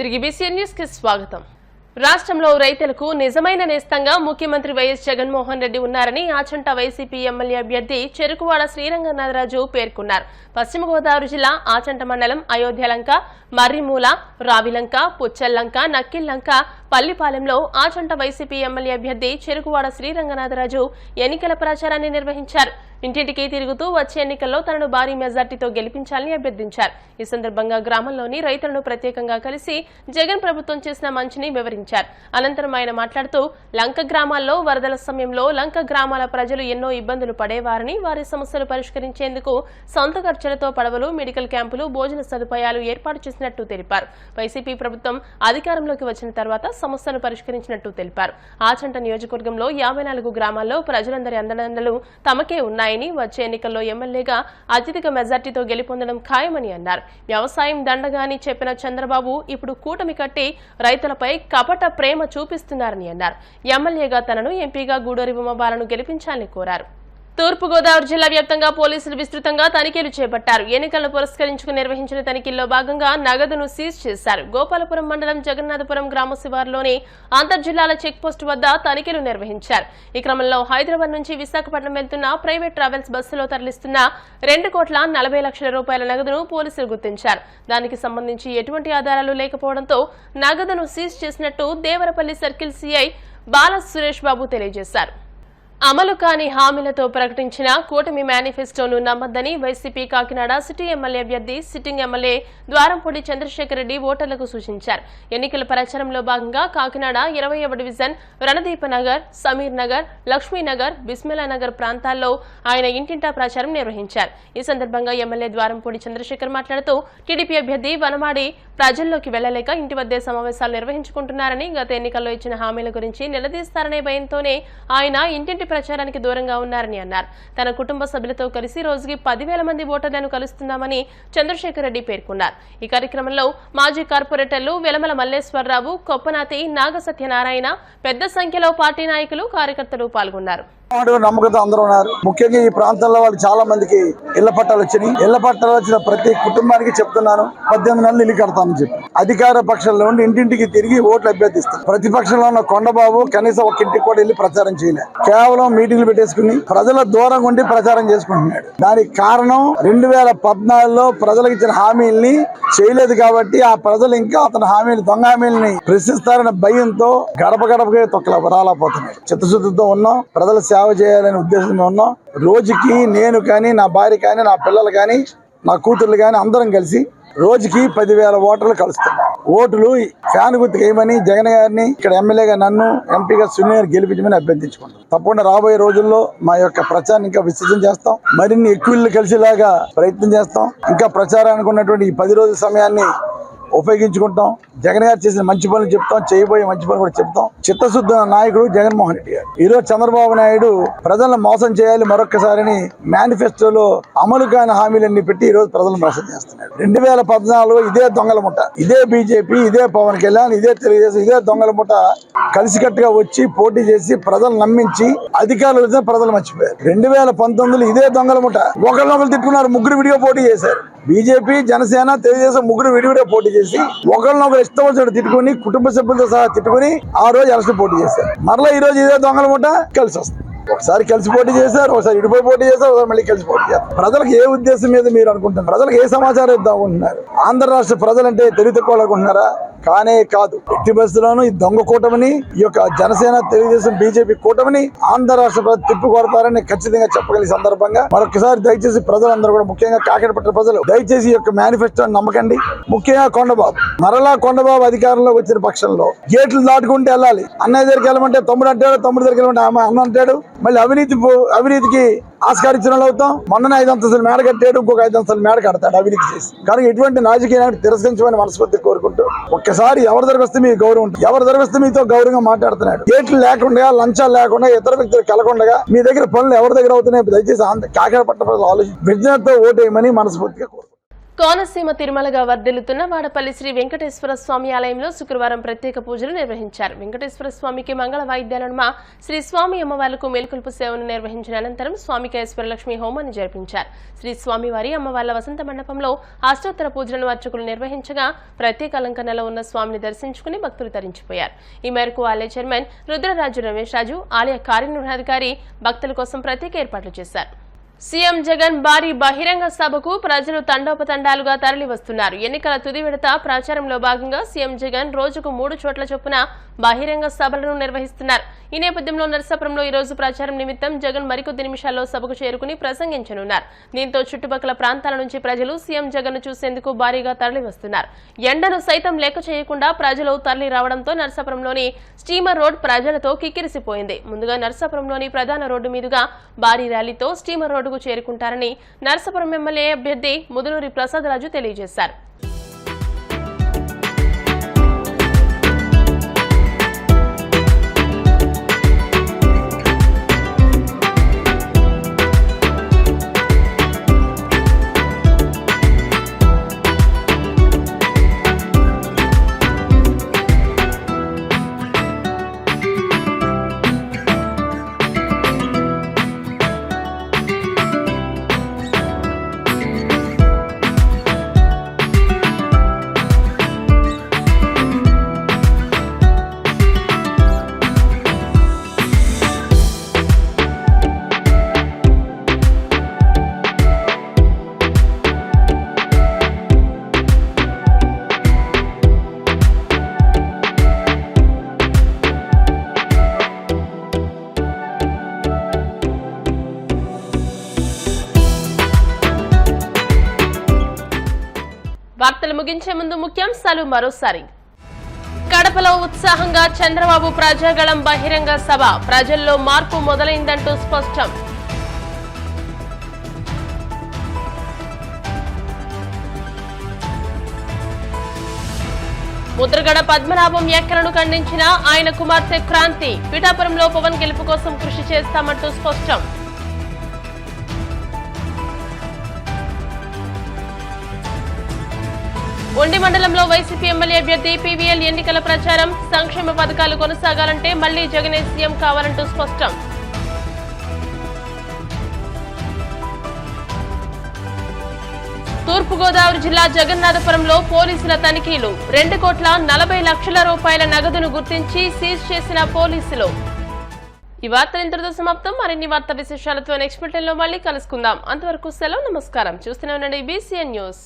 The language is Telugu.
తిరిగి బీసీఎన్ న్యూస్ కి స్వాగతం. రాష్ట్రంలో రైతులకు నిజమైన నేస్తంగా ముఖ్యమంత్రి వైఎస్ జగన్మోహన్ రెడ్డి ఉన్నారని ఆచంట వైసీపీ ఎమ్మెల్యే అభ్యర్థి చెరుకువాడ శ్రీరంగనాథరాజు పేర్కొన్నారు. పశ్చిమ గోదావరి జిల్లా ఆచంట మండలం అయోధ్యలంక, మర్రిమూల, రావిలంక, పుచ్చల్లంక, నక్కిల్లంక, పల్లిపాలెంలో ఆచంట వైసీపీ ఎమ్మెల్యే అభ్యర్థి చెరుకువాడ శ్రీరంగనాథరాజు ఎన్నికల ప్రచారాన్ని నిర్వహించారు. ఇంటింటికి తిరుగుతూ వచ్చే ఎన్నికల్లో తనను భారీ మెజార్టీతో గెలిపించాలని అభ్యర్థించారు. ఈ సందర్భంగా గ్రామంలోని రైతులను ప్రత్యేకంగా కలిసి జగన్ ప్రభుత్వం చేసిన మంచిని వివరించారు. అనంతరం ఆయన మాట్లాడుతూ లంక గ్రామాల్లో వరదల సమయంలో లంక గ్రామాల ప్రజలు ఎన్నో ఇబ్బందులు పడేవారని, వారి సమస్యలు పరిష్కరించేందుకు సొంత ఖర్చులతో పడవలు, మెడికల్ క్యాంపులు, భోజన సదుపాయాలు ఏర్పాటు చేసినట్టు తెలిపారు. వైసీపీ ప్రభుత్వం అధికారంలోకి వచ్చిన తర్వాత సమస్యను పరిష్కరించినట్టు తెలిపారు. ఆచంట నియోజకవర్గంలో 54 గ్రామాల్లో ప్రజలందరి అండదండలు తమకే ఉన్నాయి. వచ్చే ఎన్నికల్లో ఎమ్మెల్యేగా అత్యధిక మెజార్టీతో గెలుపొందడం ఖాయమని అన్నారు. వ్యవసాయం దండగా అని చెప్పిన చంద్రబాబు ఇప్పుడు కూటమి కట్టి రైతులపై కపట ప్రేమ చూపిస్తున్నారని అన్నారు. ఎమ్మెల్యేగా తనను, ఎంపీగా గూడూరి ఉమాబాలను గెలిపించాలని కోరారు. తూర్పుగోదావరి జిల్లా వ్యాప్తంగా పోలీసులు విస్తృతంగా తనిఖీలు చేపట్టారు. ఎన్నికలను పురస్కరించుకుని నిర్వహించిన తనిఖీల్లో భాగంగా నగదును సీజ్ చేశారు. గోపాలపురం మండలం జగన్నాథపురం గ్రామ శివారులోని అంతర్జిల్లాల చెక్పోస్టు వద్ద తనిఖీలు నిర్వహించారు. ఈ క్రమంలో హైదరాబాద్ నుంచి విశాఖపట్నం వెళ్తున్న ప్రైవేట్ ట్రావెల్స్ బస్సులో తరలిస్తున్న 2,40,00,000 రూపాయల నగదును పోలీసులు గుర్తించారు. దానికి సంబంధించి ఎటువంటి ఆధారాలు లేకపోవడంతో నగదును సీజ్ చేసినట్టు దేవరపల్లి సర్కిల్ సీఐ బాల సురేష్ బాబు తెలియజేశారు. అమలు కాని హామీలతో ప్రకటించిన కూటమి మేనిఫెస్టోను నమ్మద్దని వైసీపీ కాకినాడ సిటీ ఎమ్మెల్యే అభ్యర్థి, సిట్టింగ్ ఎమ్మెల్యే ద్వారంపూడి చంద్రశేఖర్ రెడ్డి ఓటర్లకు సూచించారు. ఎన్నికల ప్రచారంలో భాగంగా కాకినాడ 20వ డివిజన్, రణదీపనగర్, సమీర్ నగర్, లక్ష్మీనగర్, బిస్మిలానగర్ ప్రాంతాల్లో ఆయన ఇంటింటా ప్రచారం నిర్వహించారు. ఈ సందర్భంగా ఎమ్మెల్యే ద్వారంపూడి చంద్రశేఖర్ మాట్లాడుతూ టీడీపీ అభ్యర్థి వనమాడి ప్రజల్లోకి వెళ్లలేక ఇంటి వద్దే సమావేశాలు నిర్వహించుకుంటున్నారని, గత ఎన్నికల్లో ఇచ్చిన హామీల గురించి నిలదీస్తారనే భయంతోనే ఆయన ఇంటింటి ప్రచారానికి దూరంగా ఉన్నారని అన్నారు. తన కుటుంబ సభ్యులతో కలిసి రోజుకి 10,000 మంది ఓటర్లను కలుస్తున్నామని చంద్రశేఖర్ రెడ్డి పేర్కొన్నారు. ఈ కార్యక్రమంలో మాజీ కార్పొరేటర్లు వెలమల మల్లేశ్వరరావు, కొప్పనాతి, నాగసత్యనారాయణ, పెద్ద సంఖ్యలో పార్టీ నాయకులు, కార్యకర్తలు పాల్గొన్నారు. నమ్మకంతో అందరూ ఉన్నారు. ముఖ్యంగా ఈ ప్రాంతంలో వాళ్ళు చాలా మందికి ఇళ్ల పట్టాలు వచ్చినాయి. ఇళ్ల పట్టాలు వచ్చిన ప్రతి కుటుంబానికి చెప్తున్నాను, 18 నెలలు ఇల్లు కడతామని చెప్పి అధికార పక్షంలో ఉండి ఇంటింటికి తిరిగి ఓట్లు అభ్యర్థిస్తారు. ప్రతిపక్షంలో ఉన్న కొండబాబు కనీసం ఒక ఇంటికి కూడా వెళ్ళి ప్రచారం చేయలే. కేవలం మీటింగ్లు పెట్టేసుకుని ప్రజల దూరంగా ఉండి ప్రచారం చేసుకుంటున్నాడు. దానికి కారణం 2014లో ప్రజలకు ఇచ్చిన హామీల్ని చేయలేదు కాబట్టి ఆ ప్రజలు ఇంకా అతని హామీలు, దొంగ హామీలని ప్రశ్నిస్తారన్న భయంతో గడప గడపగా రాలేకపోతున్నాడు. చిత్తశుద్ధితో ఉన్నాం, ప్రజల సేవ చేయాలనే ఉద్దేశంతో ఉన్నాం. రోజుకి నేను కానీ, నా భార్య కానీ, నా పిల్లలు కానీ, నా కూతుర్లు కానీ అందరం కలిసి రోజుకి 10,000 ఓటర్లు కలుస్తాం. ఓటులు ఫ్యాన్ గుర్తుకు వేయమని జగన్ గారిని, ఇక్కడ ఎమ్మెల్యేగా నన్ను, ఎంపీగా సునీల్ గెలిపించమని అభ్యర్థించుకుంటాం. తప్పకుండా రాబోయే రోజుల్లో మా యొక్క ప్రచారాన్ని ఇంకా విస్తృతం చేస్తాం. మరిన్ని ఎక్కువ ఇళ్ళు కలిసేలాగా ప్రయత్నం చేస్తాం. ఇంకా ప్రచారానికి ఉన్నటువంటి ఈ 10 రోజుల సమయాన్ని ఉపయోగించుకుంటాం. జగన్ గారు చేసిన మంచి పనులు చెప్తాం, చేయబోయే మంచి పనులు కూడా చెప్తాం. చిత్తశుద్ధ నాయకుడు జగన్మోహన్ రెడ్డి గారు. ఈరోజు చంద్రబాబు నాయుడు ప్రజలను మోసం చేయాలి మరొకసారిని మేనిఫెస్టోలో అమలు కాని హామీలన్నీ పెట్టి ఈ రోజు ప్రజలను మోసం చేస్తున్నాడు. 2014 ఇదే దొంగల ముఠ, ఇదే బీజేపీ, ఇదే పవన్ కళ్యాణ్, ఇదే తెలుగుదేశం, ఇదే దొంగల ముఠ కలిసికట్టుగా వచ్చి పోటీ చేసి ప్రజలు నమ్మించి అధికారులు వచ్చిన ప్రజలు మర్చిపోయారు. 2019లో ఇదే దొంగల ముఠ ఒకరినొకరు తిట్టుకున్నారు. 3 విడిగా పోటీ చేశారు. బీజేపీ, జనసేన, తెలుగుదేశం 3 విడివిడే పోటీ చేసి ఒకరినొకరు ఇష్టం వచ్చినట్టు తిట్టుకుని, కుటుంబ సభ్యులతో సహా తిట్టుకుని ఆ రోజు ఎలక్షన్ పోటీ చేశారు. మరలా ఈ రోజు ఇదే దొంగల ముఠ కలిసి వస్తుంది. ఒకసారి కలిసి పోటీ చేశారు, ఒకసారి ఇడిపోయి పోటీ చేశారు, ఒకసారి మళ్ళీ కలిసి పోటీ చేస్తారు. ప్రజలకు ఏ ఉద్దేశం మీద మీరు అనుకుంటున్నారు? ప్రజలకు ఏ సమాచారం ఇద్దాం అనుకుంటున్నారు? ఆంధ్ర రాష్ట్ర ప్రజలంటే తెలివి తక్కువ అనుకుంటున్నారా? కానే కాదు. ఎట్టి బస్సులోనూ ఈ దొంగ కూటమిని, ఈ యొక్క జనసేన, తెలుగుదేశం, బీజేపీ కూటమిని ఆంధ్ర రాష్ట్ర ప్రజలు తిప్పి కొడతారని ఖచ్చితంగా చెప్పగలిగే సందర్భంగా మరొకసారి దయచేసి ప్రజలందరూ కూడా, ముఖ్యంగా కాకినాడ ప్రజలు దయచేసి ఈ యొక్క మేనిఫెస్టోని నమ్మకండి. ముఖ్యంగా కొండబాబు, మరలా కొండబాబు అధికారంలోకి వచ్చిన పక్షంలో గేట్లు దాటుకుంటూ వెళ్ళాలి. అన్నయ్య దగ్గరికి వెళ్ళమంటే తమ్ముడు అంటాడు, తమ్ముడు దగ్గరికి వెళ్ళమంటే అన్న అంటాడు. మళ్ళీ అవినీతికి ఆస్కారించిన వాళ్ళు అవుతాం. మొన్న 5 అంతస్తులు మేడ కట్టాడు, ఇంకొక 5 అంతస్తులు మేడ కడతాడు అవినీతి చేసి. కానీ ఎటువంటి రాజకీయ నాయకుడు తిరస్కరించమని మనస్ఫూర్తి కోరుకుంటూ, ఒక్కసారి ఎవరి దగ్గర వస్తే మీకు గౌరవం ఉంటుంది, ఎవరి దగ్గర వస్తే మీతో గౌరవంగా మాట్లాడుతున్నాడు. గేట్లు లేకుండా, లంచాలు లేకుండా, ఇతర వ్యక్తులు కలకుండా మీ దగ్గర పనులు ఎవరి దగ్గర అవుతున్నాయి దయచేసి కాకినాడ పట్టణ ప్రజలు ఆలోచించి విజ్ఞతతో ఓటేయమని మనస్ఫూర్తిగా కోరుకుంటున్నాను. కోనసీమ తిరుమలగా వర్ధిల్లుతున్న వాడపల్లి శ్రీ వెంకటేశ్వర స్వామి ఆలయంలో శుక్రవారం ప్రత్యేక పూజలు నిర్వహించారు. వెంకటేశ్వర స్వామికి మంగళ వాయిద్యాల నడుమ శ్రీ స్వామి అమ్మవార్లకు మేల్కొల్పు సేవను నిర్వహించిన అనంతరం స్వామికి ఐశ్వర్యలక్ష్మి హోమాన్ని జరిపించారు. శ్రీ స్వామివారి అమ్మవార్ల వసంత మండపంలో అష్టోత్తర పూజలను అర్చకులు నిర్వహించగా ప్రత్యేక అలంకరణలో ఉన్న స్వామిని దర్శించుకుని భక్తులు తరించిపోయారు. ఈ మేరకు ఆలయ చైర్మన్ రుద్రరాజు రమేష్ రాజు ఆలయ కార్యనిర్వహణాధికారి భక్తుల కోసం ప్రత్యేక ఏర్పాట్లు చేశారు. సీఎం జగన్ భారీ బహిరంగ సభకు ప్రజలు తండోపతండాలుగా తరలివస్తున్నారు. ఎన్నికల తుది విడత ప్రచారంలో భాగంగా సీఎం జగన్ రోజుకు 3 చోట్ల చొప్పున బహిరంగ సభలను నిర్వహిస్తున్నారు. ఈ నేపథ్యంలో నరసాపురంలో ఈ రోజు ప్రచారం నిమిత్తం జగన్ మరికొద్ది నిమిషాల్లో సభకు చేరుకుని ప్రసంగించనున్నారు. దీంతో చుట్టుపక్కల ప్రాంతాల నుంచి ప్రజలు సీఎం జగన్ ను చూసేందుకు భారీగా తరలివస్తున్నారు. ఎండను సైతం లెక్క చేయకుండా ప్రజలు తరలి రావడంతో నరసాపురంలోని స్టీమర్ రోడ్ ప్రజలతో కిక్కిరిసిపోయింది. ముందుగా నరసాపురంలోని ప్రధాన రోడ్డు మీదుగా భారీ ర్యాలీతో స్టీమర్ రోడ్డుకు చేరుకుంటారని నరసాపురం ఎమ్మెల్యే అభ్యర్థి ముదునూరి ప్రసాదరాజు తెలియజేశారు. వార్తలు ముగించే ముందు ముఖ్యాంశాలు మరోసారి. కడపలో ఉత్సాహంగా చంద్రబాబు ప్రజాగళం బహిరంగ సభ, ప్రజల్లో మార్పు మొదలైందంటూ స్పష్టం. ముద్రగడ పద్మనాభం వ్యాఖ్యలను ఖండించిన ఆయన కుమార్తె క్రాంతి, పిఠాపురంలో పవన్ గెలుపు కోసం కృషి చేస్తామంటూ స్పష్టం. ఉండి మండలంలో వైసీపీ ఎమ్మెల్యే అభ్యర్థి పీవీఎల్ ఎన్నికల ప్రచారం, సంక్షేమ పథకాలు కొనసాగాలంటే మళ్లీ జగనే సీఎం కావాలంటూ స్పష్టం. తూర్పుగోదావరి జిల్లా జగన్నాథపురంలో పోలీసుల తనిఖీలు, 2,40,00,000 రూపాయల నగదును గుర్తించి సీజ్ చేసిన పోలీసులు. ఈ వార్తలు ఇంతటితో సమాప్తం. మరిన్ని వార్తా విశేషాలతో నెక్స్ట్ బులెటిన్లో మళ్లీ కలుసుకుందాం. అంతవరకు సెలవు, నమస్కారం. చూస్తూనే ఉండండి BCN న్యూస్.